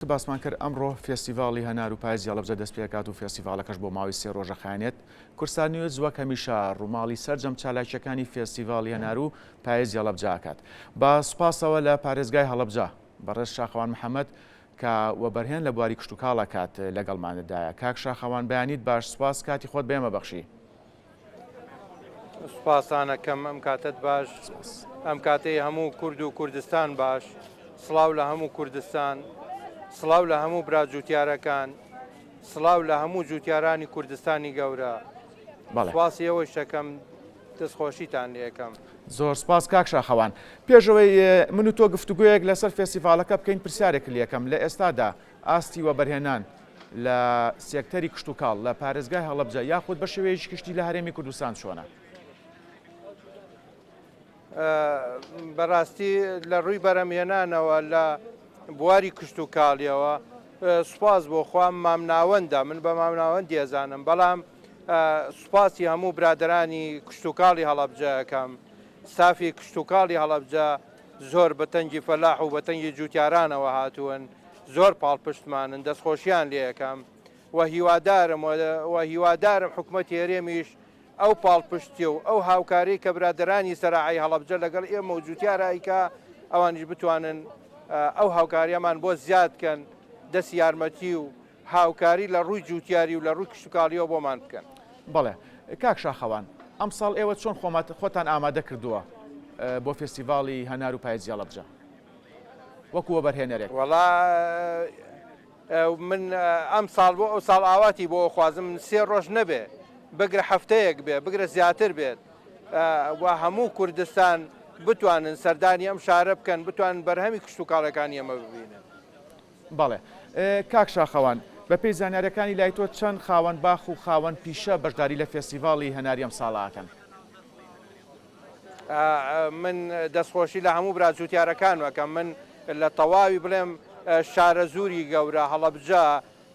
باسمان کرد ئەمڕۆ فێستیڤاڵی هەنار و پاییز هەڵەبجە دەست پێکات و فێستیڤالەکەش بۆ ماوەی 3 ڕۆژە خایێنێت. کورسان نیوز وەک هەمیشە ڕووماڵی سەرجەم چالاکیەکانی فێستیڤاڵی هەنار و پاییز هەڵەبجە ئاکات. با سوپاسەوە لە پارێزگای هەڵەبجە بەڕێز شاخەوان محەممەد کە وەبەرهێن لە بواری کشتتوکاڵەکات لەگەڵمانەدایە. کاک شاخەوان بەیانیت باش سوپاس کاتی خۆت بێمە بەخشی. سوپاسانەکەم ئەم کاتت باش ئەم کاتەی هەموو کورد و کوردستان باش سڵاو لە هەموو کوردستان سڵاو لە هەموو براجووتیارەکان سڵاو لە هەموو جووتیارانی کوردستانی گەورە سوپاسی ئەوەی شەکەم دەستخۆشیتان لێکەم. زۆر سپاس کاک شاخەوان. پێشەوەی من و تۆ گفتوگویەک لەسەر فێستیڤالەکە بکەین پرسیارێک لێکەم لە ئێستادا ئاستی وەبەرهێنان لە سێکتەری کشتتوکاڵ لە پارێزگای هەڵەبجە یاخود بە شێوەیەکی کشتی لە هەرێمی کوردستان چۆنە؟ بەڕاستی لە ڕووی بەرهەمهێنانەوە لە بواری کشتتوکاڵیەوە سوپاس بۆ خۆم مامناوەندە من بە مامناوەندی ئەزانم بەڵام سوپاسی هەموو برادرانی کشتتوکاڵی هەڵەبجەکەم سافی کشتتوکاڵی هەڵەبجە زۆر بەتەنگی فەلاح و بەتەنگی جووتیارانەوە هاتوون زۆر پاڵپشتمانن دەستخۆشیان لێەکەم و هیوادارم حکوومەتی هەرێمیش ئەو پاڵپشتی و ئەو هاوکاری کە برادرانی سەراعی هەڵەبجە لەگەڵ ئێمە و جووتیارایکە ئەوانیش بتوانن ئەو هاوکاریەمان بۆ زیادکەن دەست یارمەتی و هاوکاری لە ڕووی جووتیاری و لە ڕووی کشتتوکاڵیەوە بۆمان بکەن. بەڵێ کاک شاخەوان ئەم ساڵ ئێوە چۆن خۆتان ئامادە کردووە بۆ فێستیڤاڵی هەنار و پاییزی هەڵەبجە وەکو وەبەرهێنەرێک؟ وەڵا من ئەم ساڵ بۆ ئەو ساڵ ئاواتی بۆ خوازم 3 ڕۆژ نەبێ بگرە هەفتەیەک بێ بگرە زیاتر بێت و هەموو کوردستان بتوانن سەردانی ئەم شارە بکەن بتوانن بەرهەمی کشتتوکاڵەکانی ئەمە ببینن. بەڵێ کاک شاخەوان بە پێی زانیاریەکانی لای تۆ چەند خاوەن باخ و خاوەن پیشە بەشداری لە فێستیڤاڵی هەناری ئەم ساڵاکەن؟ من دەستخۆشی لە هەموو براجووتیارەکان وەکەم من لە تەواوی بڵێم شارە زووری گەورە هەڵەبجە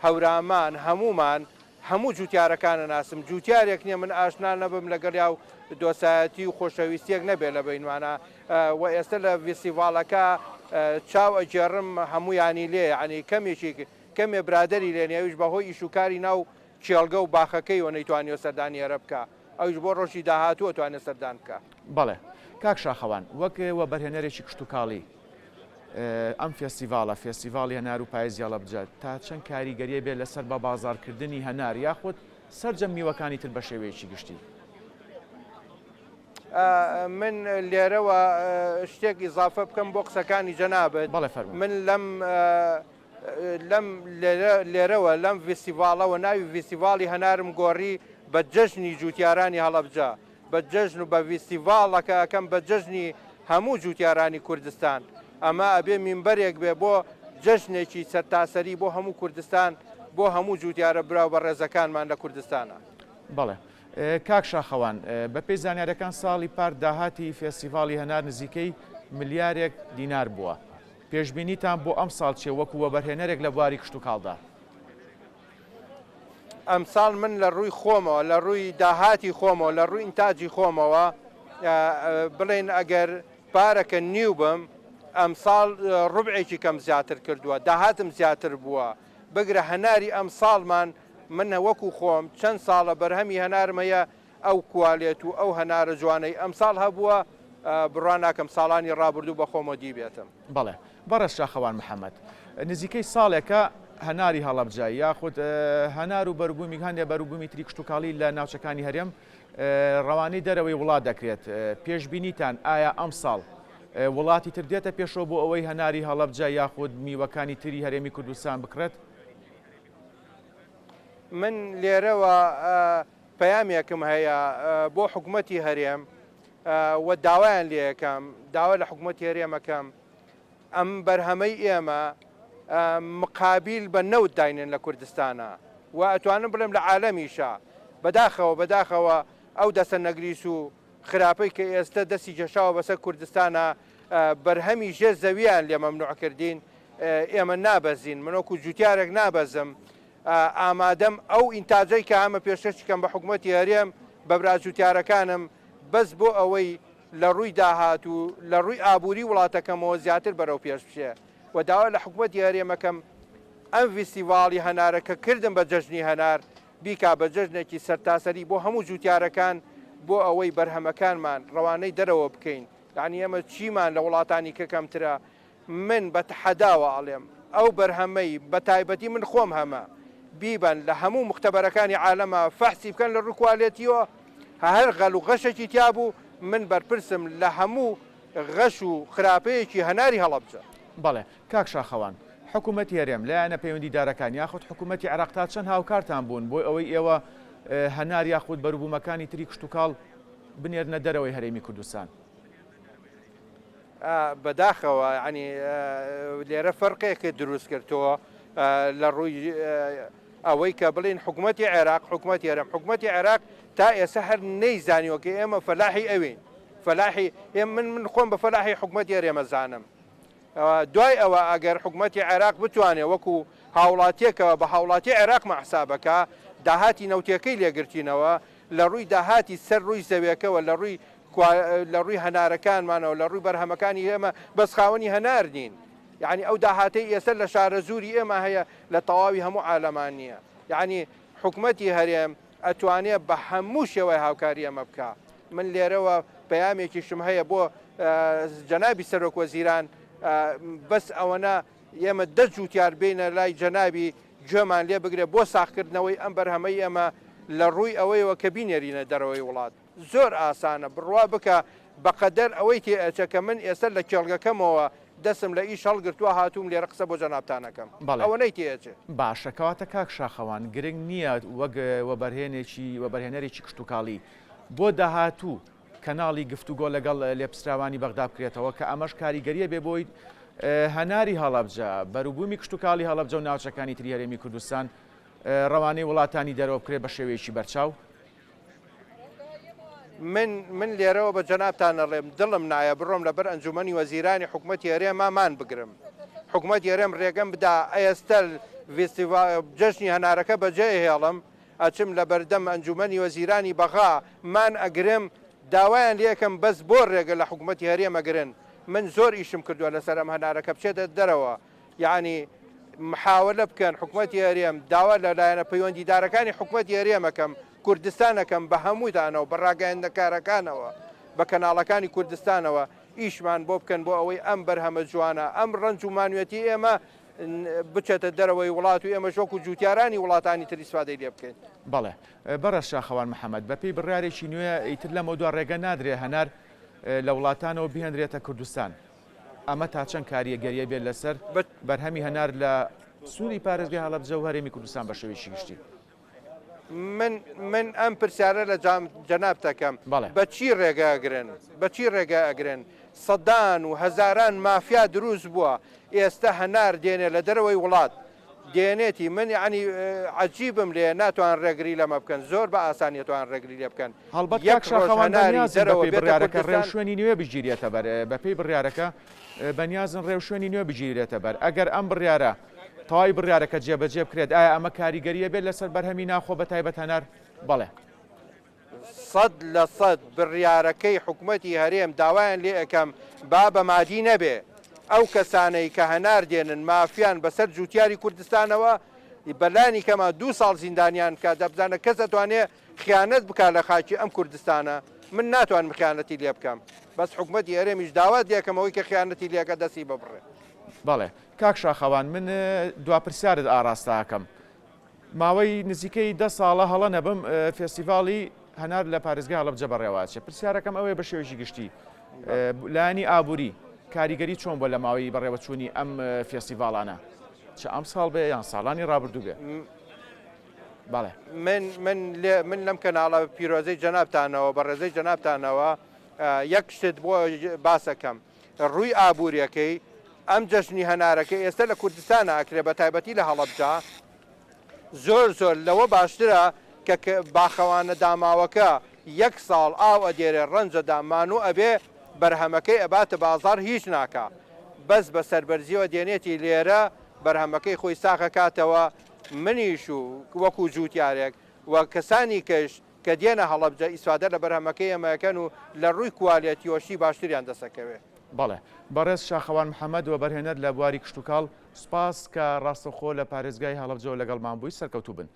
هەورامان هەمومان هەموو جووتیارەکانە ناسم جووتیارێک نییە من ئاشنا نەبم لەگەڵ یا و دۆسایەتی و خۆشەویستیەک نەبێت لە بینوانە و ئێستا لە فێستیڤاڵەکە چاو ئەجێڕم هەموویانی لێ عنی کەمێ برادری لێنێویش بەهۆی ئیشوکاری ناو چێڵگە و باخەکەی و نەیتوانێت سەردانی ئەرە بکە ئەوش بۆ ڕۆژی داهاتووە توانێت سەردان بکە. بەڵێ کاک شاخەوان وەک وەبەرهێنەرێکی کشتتوکاڵی ئەم فێستیڤاڵە فێستیڤاڵی هەنار و پاییزی هەڵەبجە تا چەند کاریگەریە بێت لەسەر بە بازاڕکردنی هەنار یاخود سەرجەم میوەکانی تر بە شێوەیەکی گشتی؟ من لێرەوە شتێک ئیزافە بکەم بۆ قسەکانی جەنابەت. من لێرەوە لەم فێستیڤاڵەوە ناوی فێستیڤاڵی هەنارم گۆڕی بە جەژنی جووتیارانی هەڵەبجە بە جەژن و بە فێستیڤاڵەکە ئەەکەم بە جەژنی هەموو جووتیارانی کوردستان ئەمە ئەبێ مینبەرێک بێ بۆ جەژنێکی سەرتاسەری بۆ هەموو کوردستان بۆ هەموو جووتیارە براو بە ڕێزەکانمان لە کوردستانە. بەڵێ کاک شاخەوان بە پێی زانیاریەکان ساڵی پار داهاتی فێستیڤاڵی هەنار نزیکەی ملیارێک دینار بووە. پێشبینیتان بۆ ئەم ساڵ چێ وەکو وەبەرهێنەرێک لە بواری کشتتوکاڵدا؟ ئەم ساڵ من لە ڕووی خۆمەوە لە ڕووی داهاتی خۆمەوە لە ڕووی ئینتاجی خۆمەوە بڵێن ئەگەر پارەکە نیو بم ئەم ساڵ ڕوبعێکی کەم زیاتر کردووە داهاتم زیاتر بووە بگرە هەناری ئەم ساڵمان منە وەکو خۆم چەند ساڵە بەرهەمی هەنارمەیە ئەو کوالێت و ئەو هەنارە جوانەی ئەم ساڵ هەبووە بڕوان ناکەم ساڵانی ڕابردوو بە خۆمە دی بێتم. بەڵێ بەڕێز شاخەوان محەممەد نزیکەی ساڵێکە هەناری هەڵەبجە یاخود هەنار و بەروبوومی هەندێک بەروبوومی تری کشتتوکاڵی لە ناوچەکانی هەرێم ڕەوانەی دەرەوەی وڵات دەکرێت. پێشبینیتان ئایا ئەم ساڵ وڵاتی تر دێتە پێشەوە بۆ ئەوەی هەناری هەڵەبجە یاخود میوەکانی تری هەرێمی کوردستان بکرێت؟ من لێرەوە پەیامێکم هەیە بۆ حکوومەتی هەرێم و داوایان لێەکەم داوا لە حکوومەتی هەرێمەکەم ئەم بەرهەمەی ئێمە مقابل بە نەوت داینن لە کوردستانە و ئەتوانم بڵێم لە عالەمیشە بەداخەوە ئەو دەسە نەگریس و خراپەی کە ئێستا دەستی جەشاوە بەسەر کوردستانە بەرهەمی ژێر زەویان لێ مەمنوعکردین ئێمە نابەزین منۆکو جووتیارێک نابەزم ئامادەم ئەو ئینتاجەی کە ئەمە پێشکەشکەم بە حکوومەتی هەرێم بە براجووتیارەکانم بەس بۆ ئەوەی لە ڕووی داهات و لە ڕووی ئابووری وڵاتەکەمەوە زیاتر بەرەو پێش بچێ و داوا لە حکوومەتی هەرێمەکەم ئەم فیستیڤاڵی هەنارەکە کردم بە جەژنی هەنار بیکا بە جەژنێکی سەرتاسەری بۆ هەموو جوتیارەکان بۆ ئەوەی بەرهەمەکانمان ڕەوانەی دەرەوە بکەین. یعنی ئەمە چیمان لە وڵاتانی کەکەمترە من بە تەحەداوە ئەڵێم ئەو بەرهەمەی بە تایبەتی من خۆم هەمە بیبن لە هەموو مختبەرەکانی عالەمە فەحسی بکەن لە ڕووکواڵێتیەوە هەر غەل و غەشێکی تیابوو من بەرپرسم لە هەموو غەش و خراپەیەکی هەناری هەڵەبجە. بەڵێ کاک شاخەوان حکوومەتی هەرێم لایەنە پەیوەندیدارەکان یاخود حکوومەتی عێراق تا چەند هاوکارتان بوون بۆی ئەوەی ئێوە هەنار یاخود بەروبوومەکانی تری کشت و کاڵ بنێرنە دەرەوەی هەرێمی کوردستان؟ بەداخەوە ینی لێرە فەرقێکە دروست کردەوە لە ڕووی ئەوەی کە بڵێن حکوومەتی عێراق حکوومەتی هەرێم حکوومەتی عێراق تا ئێستا هەر نەیزانیوەکە ئێمە فەلاحی ئەوین فەلاحی من خۆم بە فەلاحی حکوومەتی هەرێمە زانم. دوای ئەوە ئەگەر حکوومەتی عێراق بتوانێت وەکو هاوڵاتیەکەوە بە هاوڵاتی عێراق مەحسابەکە داهاتی نەوتیەکەی لێگرتینەوە لە ڕووی داهاتی سەر ڕووی زەویەکەەوە لە ڕووی هەنارەکانمانەوە لە ڕووی بەرهەمەکانی ئێمە بەسخاوەنی هەنار نین. یعنی ئەو داهاتەی ئێستا لە شارە زووری ئێمە هەیە لە تەواوی هەموو عالەمان نییە. یعنی حکوومەتی هەرێم ئەتوانێت بە هەموو شێوەی هاوکاری ئەمە بکە. من لێرەوە پەیامێکیشم هەیە بۆ جەنابی سەرۆک وەزیران بەس ئەوەنە ئێمە دەجووتیار بینە لای جەنابی گوێمان لێ بگرێت بۆ ساختکردنەوەی ئەم بەرهەمەی ئەمە لە ڕووی ئەوەیەوە کە بینێرینە دەرەوەی وڵات زۆر ئاسانە بڕوا بکە بەقەدەر ئەوەی تێئەچەکە من ئێستا لە کێڵگەکەمەوە دەسم لە ئیش هەڵگرتووە هاتووم لێرە قسە بۆ جەنابتانەکەم ئەوە نەی تێچێ. باشە کەواتە کاک شاخەوان گرنگ نییە وەک وەبەرهێنەرێکی کشت و کاڵی بۆ داهاتوو کەناڵی گفتوگۆ لەگەڵ لێپسراوانی بەغدا بکرێتەوە کە ئەمەش کاریگەریە بێ بۆی هەناری هەڵەبجە بەروبوومی کشت و کاڵی هەڵەبجە و ناوچەکانی تری هەرێمی کوردستان ڕەوانەی وڵاتانی دەرەوە بکرێت بە شێوەیەکی بەرچاو. من لێرەوە بە جەنابتان ئەڵێم دڵم نایە بڕۆم لەبەر ئەنجومەنی وەزیرانی حکوومەتی هەرێممان بگرم حکوومەتی هەرێم ڕێگەم بدا ئێستا جەژنی هەنارەکە بەجێ هێڵم ئەچم لە بەردەم ئەنجومەنی وەزیرانی بەغا مان ئەگرم داوایان لێکم بەس بۆ ڕێگە لە حکوومەتی هەرێمەگرن. من زۆر ئیشم کردووە لەسەر ئەم هەنارەکە بچێتە دەرەوە یعنی محاولە بکەن حکوومەتی هەرێم داوا لەلایەنە پەیوەندیدارەکانی حکوومەتی هەرێمەکەم کوردستانەکەم بە هەمووتانەوە بە ڕاگەیاندەکارەکانەوە بە کەناڵەکانی کوردستانەوە ئیشمان بۆ بکەن بۆ ئەوەی ئەم بەرهەمە جوانە ئەم ڕەنج و مانوێتی ئێمە بچێتە دەرەوەی وڵات و ئێمە ژۆک و جوتیارانی وڵاتانی تری سوادەی لێ بکەین. بەڵێ بەڕەش شاخەوان محەممەد بەپێی بڕارێکی نوێ ئیتر لەمە دو ڕێگە نادرێ هەنار لە وڵاتانەوە بهێنرێتە کوردستان. ئەمە تا چەند کاریەگەریە بێت لەسەر بەرهەمی هەنار لە سووری پارێزگای هەڵەبجە و هەرێمی کوردستان بە شێوەیەکی گشتی. من ئەم پرسیارە لە جەنابتەکەم بەچی ڕێگەگرن بەچی ڕێگەگرن سەدان و هەزاران مافیا دروست بووە ئێستا هەنار دێنێ لە دەرەوەی وڵات دێنێتی من ینی عجیبم لێ ناتوان ڕێگری لەمە بکەن زۆر بە ئاسانیتوان ڕێگری لێ بکەن. هەڵبەت ڕێو شوێنی نوێ بگیرێتە بەر بەپێی بڕیارەکە بەنیازن ڕێو شوێنی نوێ بگیرێتە بەر ئەگەر ئەم بڕیارە تەواوی بڕیارەکە جێبەجێ بکرێت ئایا ئەمە کاریگەریە بێت لەسەر بەرهەمی ناخۆ بە تایبەت هەنار؟ بەڵێ 100% بڕیارەکەی حکوومەتی هەرێم داوایان لێ ئەەکەم با بە مادی نەبێ ئەو کەسانەی کە هەنار دێنن مافیان بەسەر جوتیاری کوردستانەوە بەلانی کەمە 2 ساڵ زیندانیان کە دەبزانە کەس دەتوانێت خیانەت بکات لە خاکی ئەم کوردستانە من ناتوان خیانەتی لێ بکەم بەس حکوومەتی هەرێمیش داوات دێکەمەوەی کە خیانەتی لێەکە دەستی ببڕێ. بەڵێ کاک شاخەوان من دواپرسیارت ئاراستاکەم ماوەی نزیکەی 10 ساڵە هەڵە نەبم فێستیڤاڵی هەنار لە پارێزگای هەڵەبجە بەڕێوەچێ پرسیارەکەم ئەوەیە بە شێوەیەکی گشتی لایانی ئابووری کاریگەری چۆن بۆ لە ماوەی بەڕێوەچوونی ئەم فێستیڤاڵانە چ ئەم ساڵ بێ یان ساڵانی ڕابردوو بێ؟ بەڵێ من لەم کەناڵە پیرۆزەی جەنابتانەوە بە ڕێزەی جەنابتانەوە یەک شت بۆ باسەکەم ڕووی ئابوووریەکەی ئەم جەژنی هەنارەکە ئێستا لە کوردستانە ئەکرێ بە تایبەتی لە هەڵەبجە زۆر لەوە باشترە کە باخەوانە داماوەکە 1 ساڵ ئاو ئەدێرێ ڕەنجە دامان و ئەبێ بەرهەمەکەی ئەباتە بازار هیچ ناکە بەس بە سەربەرزیەوە دێنێتی لێرە بەرهەمەکەی خۆی ساخەکاتەوە منیش و وەکو جووتیارێک و کەسانی کەش کە دێنە هەڵەبجە ئیسفادە لە بەرهەمەکەی ئەمەکەن و لە ڕووی کوالێتیۆشی باشتریان دەسەکەوێ. بەڵێ بەڕێز شاخەوان محەممەد و بەرهێنەر لە بواری کشت و کاڵ سپاس کە ڕاستەوخۆ لە پارێزگای هەڵەبجەوە لەگەڵمان بووی سەرکەوتوو بن.